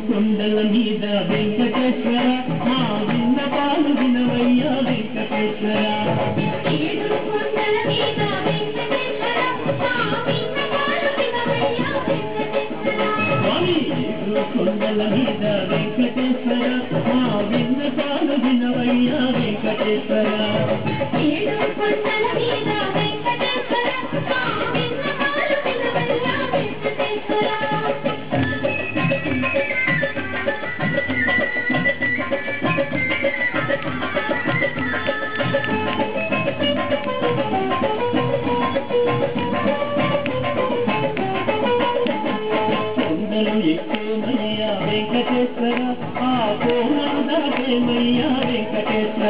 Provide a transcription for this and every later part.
కొండల మీద వెంకటేశ్వర మా విన్నపాలు వినవయ్యా వెంకటేశ్వర స్వామి కొండల మీద వెంకటేశ్వర మా విన్నపాలు వినవయ్యా వెంకటేశ్వర ఎక్కువమయ్యా వెంకటేశ్వర ఆ కోమలు దాటేమయ్యా వెంకటేశ్వర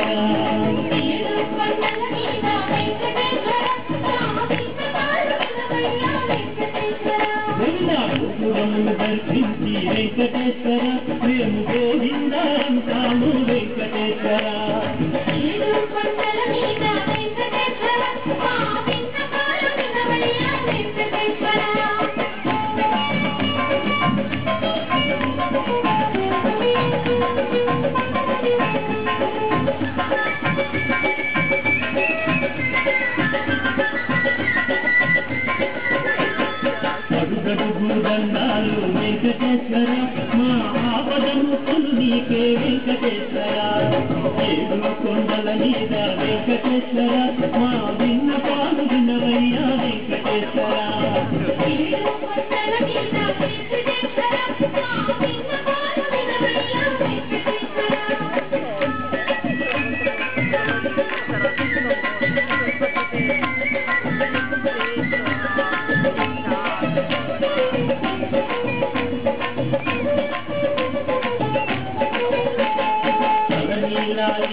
గోపురమును దర్శించి వెంకటేశ్వర మేము గోవిందాంతాము వెంకటేశ్వర దండాలు వెంకటేశ్వర మా ఆపదముక్కులు నీకే వెంకటేశ్వర ఏడు కొండల మీద వెంకటేశ్వర మా విన్నపాలు వినవయ్యా వెంకటేశ్వర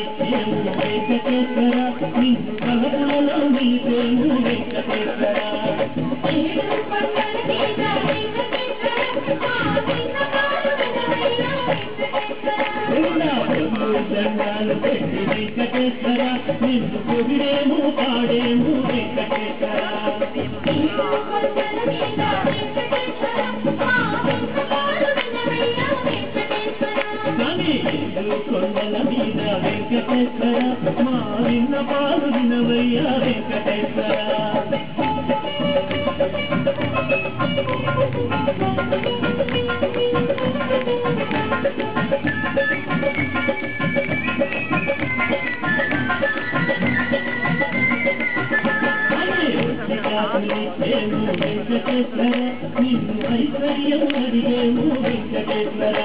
ఇచ్చేము వెంకటేశ్వర నిన్ను కలపులలో నిలిపేము వెంకటేశ్వర దండాలు పెట్టి వెంకటేశ్వర నిన్ను పొగిడేము పాడేము వెంకటేశ్వర కొండల మీద వెంకటేశ్వర మా విన్నపాలు వినవయ్యా వెంకటేశ్వర ఇచ్చేము వెంకటేశ్వర నిన్ను ఐశ్వర్యం అడిగేము వెంకటేశ్వర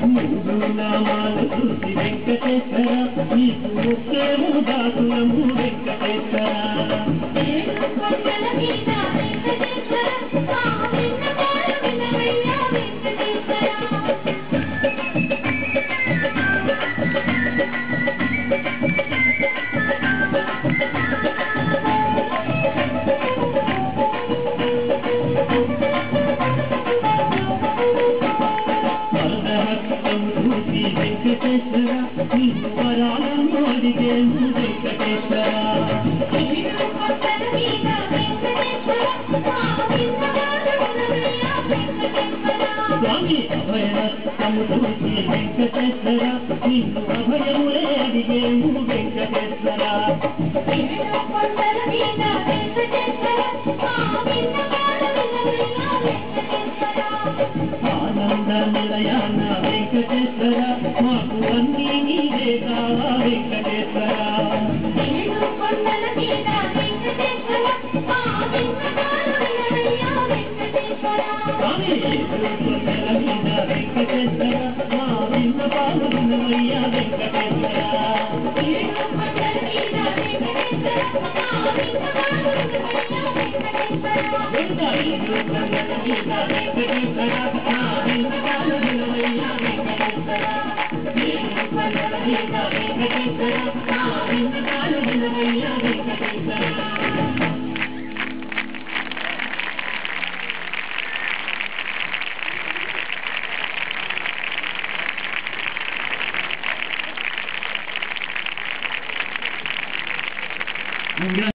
మూడు నామాలు చూసి వెంకటేశ్వర నీకు ముఖ్యము దాసులము వెంకటేశ్వర వెంకటేశ్వర నిన్ను వరాలను అడిగేము వెంకటేశ్వర స్వామి అభయహస్తము చూసి వెంకటేశ్వర నిన్ను అభయములే అడిగేము వెంకటేశ్వర ఆనంద నిలయాన వెంకటేశ్వర మాకు అన్నీ నీవే కావా వెంకటేశ్వర స్వామి కొండల మీద వెంకటేశ్వర మా విన్నపాలు వినవయ్యా వెంకటేశ్వర వెంకటేశ్వర